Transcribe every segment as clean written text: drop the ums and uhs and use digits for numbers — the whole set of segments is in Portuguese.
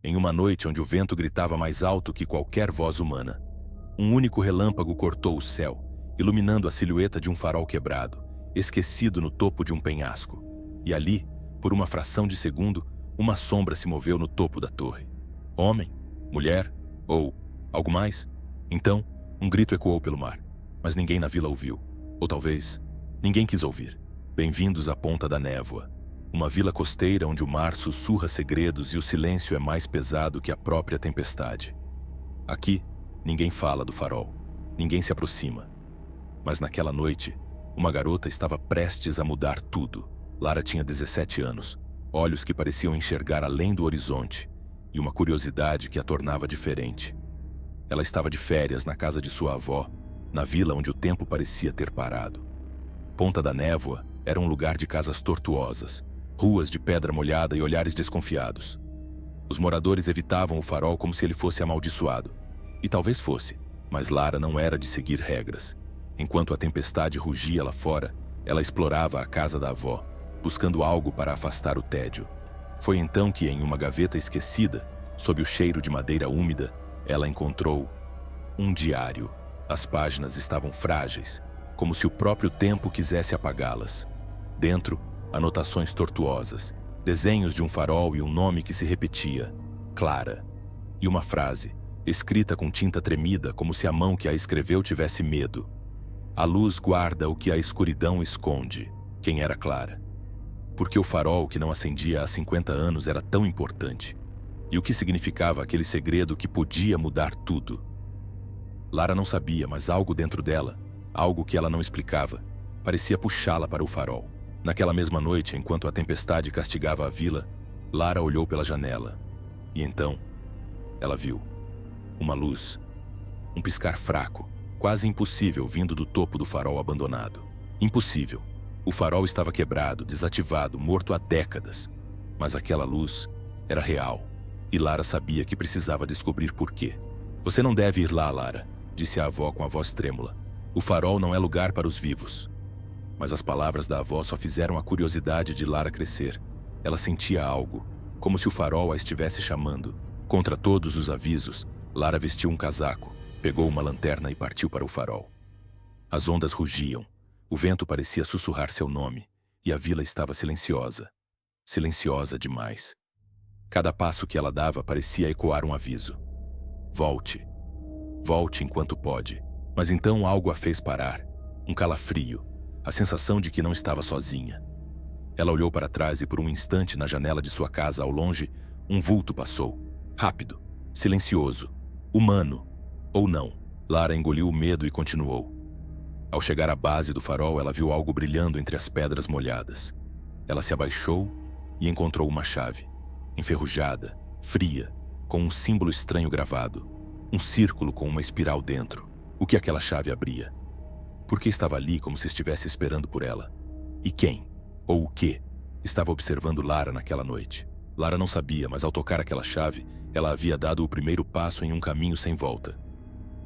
em uma noite onde o vento gritava mais alto que qualquer voz humana. Um único relâmpago cortou o céu, iluminando a silhueta de um farol quebrado, esquecido no topo de um penhasco. E ali, por uma fração de segundo, uma sombra se moveu no topo da torre. Homem? Mulher? Ou algo mais? Então, um grito ecoou pelo mar, mas ninguém na vila ouviu. Ou talvez, ninguém quis ouvir. Bem-vindos à Ponta da Névoa, uma vila costeira onde o mar sussurra segredos e o silêncio é mais pesado que a própria tempestade. Aqui, ninguém fala do farol, ninguém se aproxima. Mas naquela noite, uma garota estava prestes a mudar tudo. Lara tinha 17 anos, olhos que pareciam enxergar além do horizonte e uma curiosidade que a tornava diferente. Ela estava de férias na casa de sua avó, na vila onde o tempo parecia ter parado. Ponta da Névoa era um lugar de casas tortuosas, ruas de pedra molhada e olhares desconfiados. Os moradores evitavam o farol como se ele fosse amaldiçoado. E talvez fosse, mas Lara não era de seguir regras. Enquanto a tempestade rugia lá fora, ela explorava a casa da avó, buscando algo para afastar o tédio. Foi então que, em uma gaveta esquecida, sob o cheiro de madeira úmida, ela encontrou um diário. As páginas estavam frágeis, como se o próprio tempo quisesse apagá-las. Dentro, anotações tortuosas, desenhos de um farol e um nome que se repetia, Clara. E uma frase, escrita com tinta tremida como se a mão que a escreveu tivesse medo. A luz guarda o que a escuridão esconde. Quem era Clara? Por que o farol que não acendia há 50 anos era tão importante? E o que significava aquele segredo que podia mudar tudo? Lara não sabia, mas algo dentro dela, algo que ela não explicava, parecia puxá-la para o farol. Naquela mesma noite, enquanto a tempestade castigava a vila, Lara olhou pela janela. E então, ela viu uma luz, um piscar fraco, quase impossível vindo do topo do farol abandonado. Impossível. O farol estava quebrado, desativado, morto há décadas. Mas aquela luz era real. E Lara sabia que precisava descobrir por quê. Você não deve ir lá, Lara, disse a avó com a voz trêmula. O farol não é lugar para os vivos. Mas as palavras da avó só fizeram a curiosidade de Lara crescer. Ela sentia algo, como se o farol a estivesse chamando. Contra todos os avisos, Lara vestiu um casaco, pegou uma lanterna e partiu para o farol. As ondas rugiam, o vento parecia sussurrar seu nome, e a vila estava silenciosa. Silenciosa demais. Cada passo que ela dava parecia ecoar um aviso. Volte. Volte enquanto pode. Mas então algo a fez parar. Um calafrio, a sensação de que não estava sozinha. Ela olhou para trás e por um instante na janela de sua casa ao longe, um vulto passou. Rápido, silencioso, humano. Ou não. Lara engoliu o medo e continuou. Ao chegar à base do farol, ela viu algo brilhando entre as pedras molhadas. Ela se abaixou e encontrou uma chave. Enferrujada, fria, com um símbolo estranho gravado. Um círculo com uma espiral dentro. O que aquela chave abria? Por que estava ali como se estivesse esperando por ela? E quem, ou o que, estava observando Lara naquela noite? Lara não sabia, mas ao tocar aquela chave, ela havia dado o primeiro passo em um caminho sem volta.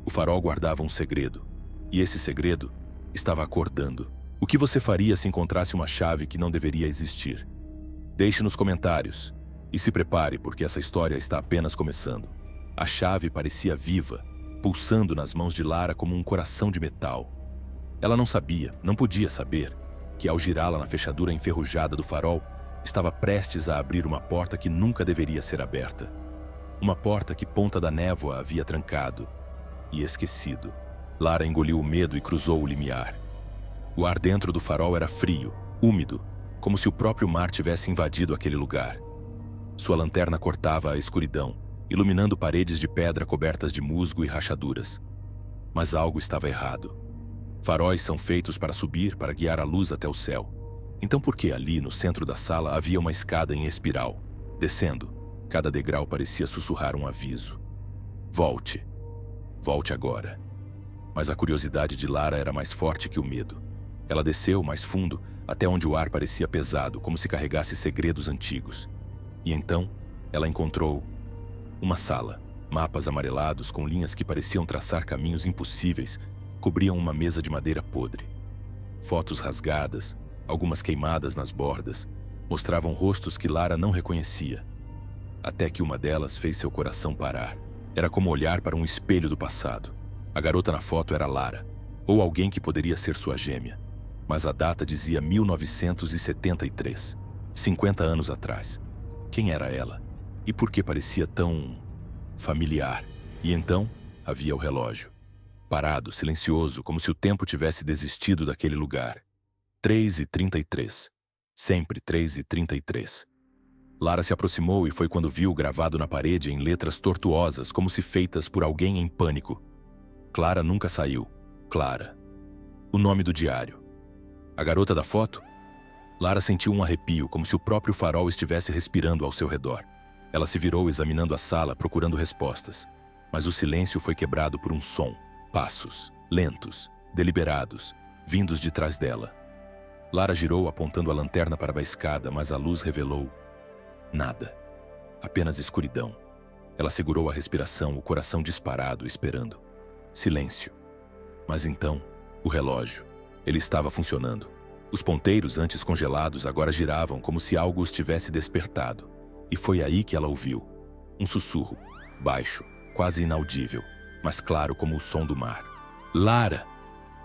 O farol guardava um segredo, e esse segredo estava acordando. O que você faria se encontrasse uma chave que não deveria existir? Deixe nos comentários, e se prepare porque essa história está apenas começando. A chave parecia viva, pulsando nas mãos de Lara como um coração de metal. Ela não sabia, não podia saber, que ao girá-la na fechadura enferrujada do farol, estava prestes a abrir uma porta que nunca deveria ser aberta. Uma porta que Ponta da Névoa havia trancado e esquecido. Lara engoliu o medo e cruzou o limiar. O ar dentro do farol era frio, úmido, como se o próprio mar tivesse invadido aquele lugar. Sua lanterna cortava a escuridão, iluminando paredes de pedra cobertas de musgo e rachaduras. Mas algo estava errado. Faróis são feitos para subir, para guiar a luz até o céu. Então por que ali, no centro da sala, havia uma escada em espiral? Descendo, cada degrau parecia sussurrar um aviso. Volte. Volte agora. Mas a curiosidade de Lara era mais forte que o medo. Ela desceu mais fundo, até onde o ar parecia pesado, como se carregasse segredos antigos. E então, ela encontrou uma sala. Mapas amarelados com linhas que pareciam traçar caminhos impossíveis cobriam uma mesa de madeira podre. Fotos rasgadas, algumas queimadas nas bordas, mostravam rostos que Lara não reconhecia. até que uma delas fez seu coração parar. Era como olhar para um espelho do passado. A garota na foto era Lara, ou alguém que poderia ser sua gêmea. Mas a data dizia 1973, 50 anos atrás. Quem era ela? E por que parecia tão familiar? E então havia o relógio. Parado, silencioso, como se o tempo tivesse desistido daquele lugar. 3h33. Sempre 3h33. Lara se aproximou e foi quando viu gravado na parede em letras tortuosas, como se feitas por alguém em pânico. Clara nunca saiu. Clara. O nome do diário. A garota da foto? Lara sentiu um arrepio, como se o próprio farol estivesse respirando ao seu redor. Ela se virou examinando a sala, procurando respostas. Mas o silêncio foi quebrado por um som. Passos, lentos, deliberados, vindos de trás dela. Lara girou apontando a lanterna para a escada, mas a luz revelou nada. Apenas escuridão. Ela segurou a respiração, o coração disparado, esperando. Silêncio. Mas então, o relógio. Ele estava funcionando. Os ponteiros, antes congelados, agora giravam como se algo os tivesse despertado. E foi aí que ela ouviu. Um sussurro, baixo, quase inaudível, mas claro como o som do mar. Lara!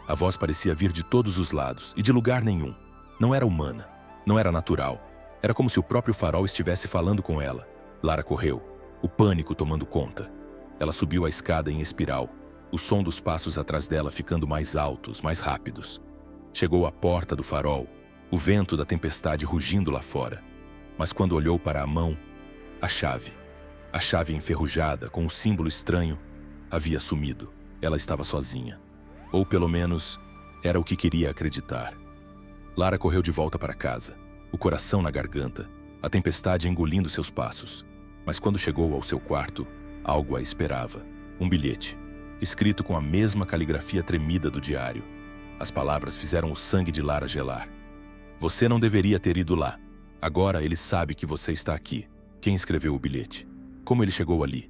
A voz parecia vir de todos os lados e de lugar nenhum. Não era humana. Não era natural. Era como se o próprio farol estivesse falando com ela. Lara correu, o pânico tomando conta. Ela subiu a escada em espiral, o som dos passos atrás dela ficando mais altos, mais rápidos. Chegou à porta do farol, o vento da tempestade rugindo lá fora. Mas quando olhou para a mão, a chave enferrujada com um símbolo estranho, havia sumido. Ela estava sozinha. Ou pelo menos, era o que queria acreditar. Lara correu de volta para casa, o coração na garganta, a tempestade engolindo seus passos. Mas quando chegou ao seu quarto, algo a esperava. Um bilhete, escrito com a mesma caligrafia tremida do diário. As palavras fizeram o sangue de Lara gelar. Você não deveria ter ido lá. Agora ele sabe que você está aqui. Quem escreveu o bilhete? Como ele chegou ali?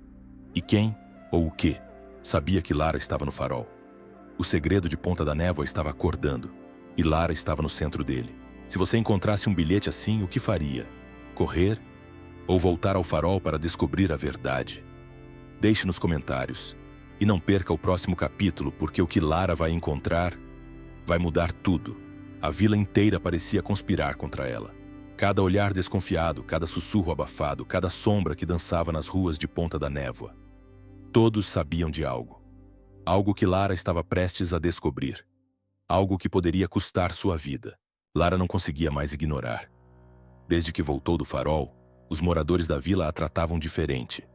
E quem, ou o que, sabia que Lara estava no farol? O segredo de Ponta da Névoa estava acordando, e Lara estava no centro dele. Se você encontrasse um bilhete assim, o que faria? Correr? Ou voltar ao farol para descobrir a verdade? Deixe nos comentários. E não perca o próximo capítulo, porque o que Lara vai encontrar vai mudar tudo. A vila inteira parecia conspirar contra ela. Cada olhar desconfiado, cada sussurro abafado, cada sombra que dançava nas ruas de Ponta da Névoa. Todos sabiam de algo. Algo que Lara estava prestes a descobrir. Algo que poderia custar sua vida. Lara não conseguia mais ignorar. Desde que voltou do farol, os moradores da vila a tratavam diferente.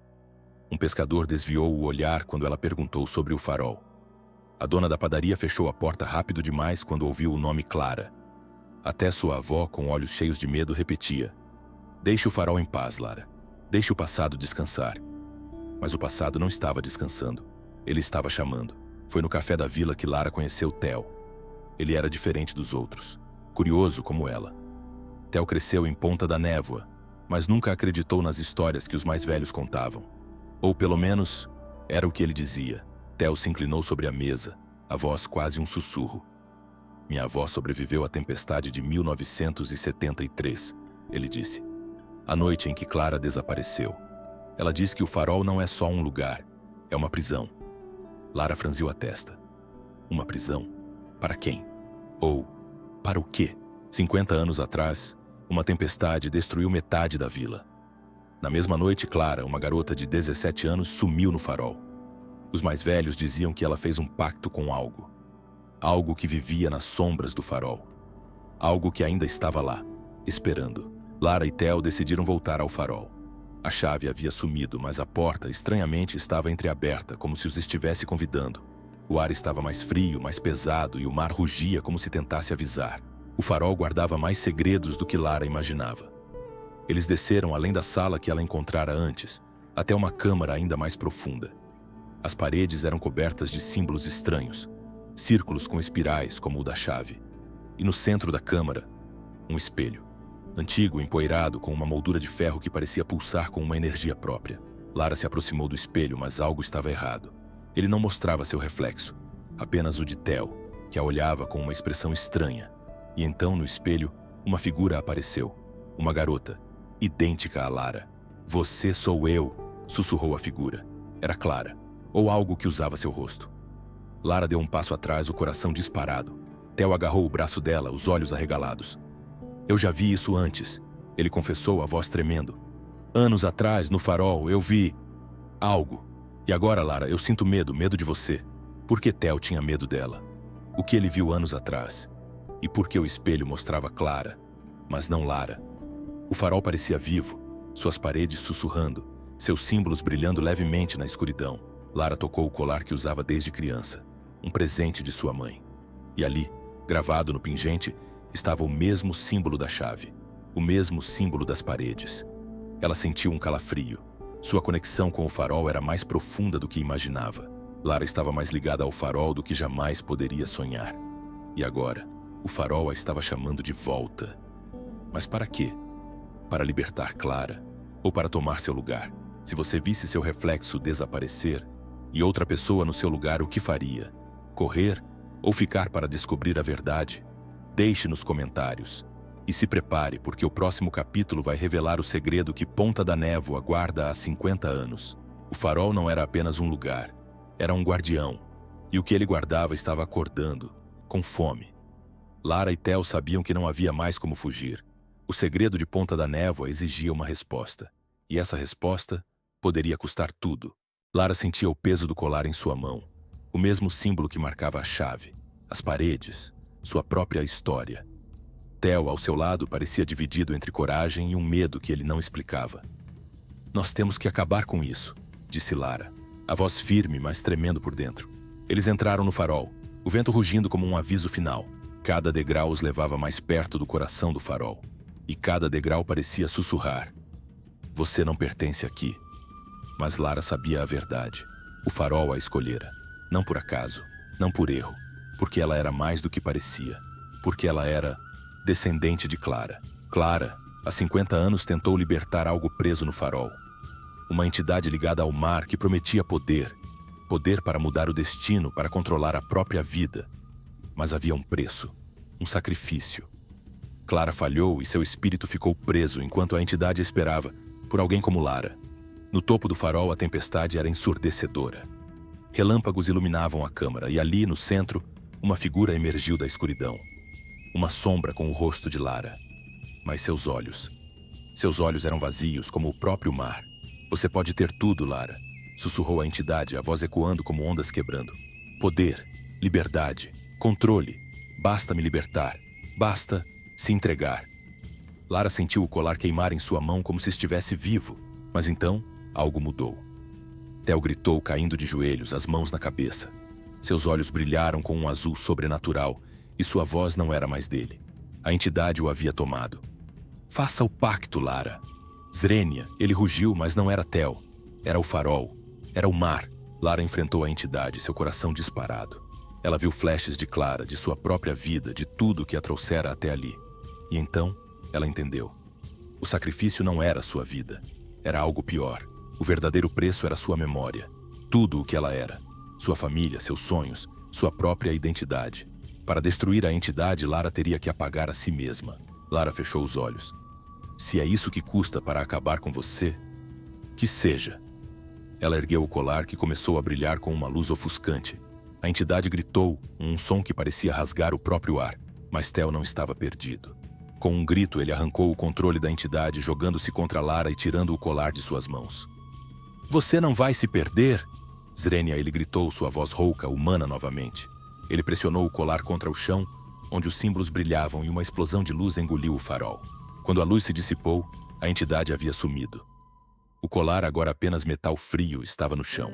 Um pescador desviou o olhar quando ela perguntou sobre o farol. A dona da padaria fechou a porta rápido demais quando ouviu o nome Clara. Até sua avó, com olhos cheios de medo, repetia: Deixe o farol em paz, Lara. Deixe o passado descansar. Mas o passado não estava descansando. Ele estava chamando. Foi no café da vila que Lara conheceu Theo. Ele era diferente dos outros, curioso como ela. Theo cresceu em Ponta da Névoa, mas nunca acreditou nas histórias que os mais velhos contavam. Ou pelo menos, era o que ele dizia. Theo se inclinou sobre a mesa, a voz quase um sussurro. Minha avó sobreviveu à tempestade de 1973, ele disse. A noite em que Clara desapareceu. Ela diz que o farol não é só um lugar, é uma prisão. Lara franziu a testa. Uma prisão? Para quem? Ou para o quê? 50 anos atrás, uma tempestade destruiu metade da vila. Na mesma noite, Clara, uma garota de 17 anos, sumiu no farol. Os mais velhos diziam que ela fez um pacto com algo. Algo que vivia nas sombras do farol. Algo que ainda estava lá, esperando. Lara e Theo decidiram voltar ao farol. A chave havia sumido, mas a porta, estranhamente, estava entreaberta, como se os estivesse convidando. O ar estava mais frio, mais pesado, e o mar rugia como se tentasse avisar. O farol guardava mais segredos do que Lara imaginava. Eles desceram além da sala que ela encontrara antes, até uma câmara ainda mais profunda. As paredes eram cobertas de símbolos estranhos, círculos com espirais como o da chave. E no centro da câmara, um espelho. Antigo, empoeirado, com uma moldura de ferro que parecia pulsar com uma energia própria. Lara se aproximou do espelho, mas algo estava errado. Ele não mostrava seu reflexo, apenas o de Theo, que a olhava com uma expressão estranha. E então, no espelho, uma figura apareceu. Uma garota, idêntica a Lara. Você sou eu, sussurrou a figura. Era Clara, ou algo que usava seu rosto. Lara deu um passo atrás, o coração disparado. Theo agarrou o braço dela, os olhos arregalados. Eu já vi isso antes, ele confessou, a voz tremendo. Anos atrás, no farol, eu vi algo. E agora, Lara, eu sinto medo de você. Por que Theo tinha medo dela? O que ele viu anos atrás? E por que o espelho mostrava Clara, mas não Lara? O farol parecia vivo, suas paredes sussurrando, seus símbolos brilhando levemente na escuridão. Lara tocou o colar que usava desde criança, um presente de sua mãe. E ali, gravado no pingente, estava o mesmo símbolo da chave, o mesmo símbolo das paredes. Ela sentiu um calafrio. Sua conexão com o farol era mais profunda do que imaginava. Lara estava mais ligada ao farol do que jamais poderia sonhar. E agora, o farol a estava chamando de volta. Mas para quê? Para libertar Clara? Ou para tomar seu lugar? Se você visse seu reflexo desaparecer e outra pessoa no seu lugar, o que faria? Correr ou ficar para descobrir a verdade? Deixe nos comentários. E se prepare, porque o próximo capítulo vai revelar o segredo que Ponta da Névoa guarda há 50 anos. O farol não era apenas um lugar, era um guardião. E o que ele guardava estava acordando, com fome. Lara e Theo sabiam que não havia mais como fugir. O segredo de Ponta da Névoa exigia uma resposta. E essa resposta poderia custar tudo. Lara sentia o peso do colar em sua mão. O mesmo símbolo que marcava a chave, as paredes, sua própria história. Theo, ao seu lado, parecia dividido entre coragem e um medo que ele não explicava. Nós temos que acabar com isso, disse Lara, a voz firme, mas tremendo por dentro. Eles entraram no farol, o vento rugindo como um aviso final. Cada degrau os levava mais perto do coração do farol. E cada degrau parecia sussurrar. Você não pertence aqui. Mas Lara sabia a verdade. O farol a escolhera. Não por acaso, não por erro. Porque ela era mais do que parecia. Porque ela era descendente de Clara. Clara, há 50 anos, tentou libertar algo preso no farol. Uma entidade ligada ao mar que prometia poder. Poder para mudar o destino, para controlar a própria vida. Mas havia um preço, um sacrifício. Clara falhou e seu espírito ficou preso enquanto a entidade esperava por alguém como Lara. No topo do farol, a tempestade era ensurdecedora. Relâmpagos iluminavam a câmara e ali, no centro, uma figura emergiu da escuridão. Uma sombra com o rosto de Lara. Mas seus olhos eram vazios como o próprio mar. Você pode ter tudo, Lara, sussurrou a entidade, a voz ecoando como ondas quebrando. Poder, liberdade, controle. Basta me libertar. Basta se entregar. Lara sentiu o colar queimar em sua mão como se estivesse vivo. Mas então, algo mudou. Theo gritou, caindo de joelhos, as mãos na cabeça. Seus olhos brilharam com um azul sobrenatural e sua voz não era mais dele. A entidade o havia tomado. Faça o pacto, Lara. Zrenia, ele rugiu, mas não era Theo. Era o farol. Era o mar. Lara enfrentou a entidade, seu coração disparado. Ela viu flashes de Clara, de sua própria vida, de tudo que a trouxera até ali. E então, ela entendeu. O sacrifício não era sua vida. Era algo pior. O verdadeiro preço era sua memória. Tudo o que ela era. Sua família, seus sonhos, sua própria identidade. Para destruir a entidade, Lara teria que apagar a si mesma. Lara fechou os olhos. Se é isso que custa para acabar com você, que seja. Ela ergueu o colar que começou a brilhar com uma luz ofuscante. A entidade gritou, um som que parecia rasgar o próprio ar, mas Theo não estava perdido. Com um grito, ele arrancou o controle da entidade, jogando-se contra Lara e tirando o colar de suas mãos. Você não vai se perder? Zrenia, ele gritou, sua voz rouca, humana novamente. Ele pressionou o colar contra o chão, onde os símbolos brilhavam e uma explosão de luz engoliu o farol. Quando a luz se dissipou, a entidade havia sumido. O colar, agora apenas metal frio, estava no chão.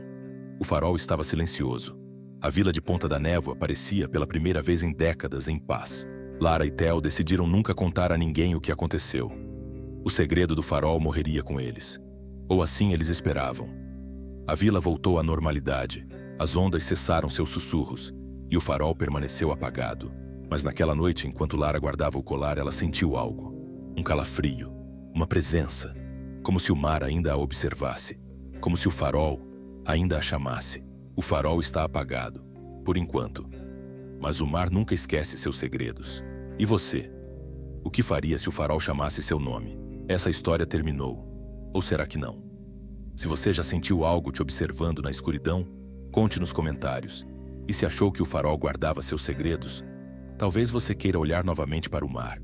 O farol estava silencioso. A vila de Ponta da Névoa parecia, pela primeira vez em décadas, em paz. Lara e Theo decidiram nunca contar a ninguém o que aconteceu. O segredo do farol morreria com eles. Ou assim eles esperavam. A vila voltou à normalidade. As ondas cessaram seus sussurros e o farol permaneceu apagado. Mas naquela noite, enquanto Lara guardava o colar, ela sentiu algo. Um calafrio, uma presença. Como se o mar ainda a observasse. Como se o farol ainda a chamasse. O farol está apagado, por enquanto. Mas o mar nunca esquece seus segredos. E você? O que faria se o farol chamasse seu nome? Essa história terminou. Ou será que não? Se você já sentiu algo te observando na escuridão, conte nos comentários. E se achou que o farol guardava seus segredos, talvez você queira olhar novamente para o mar.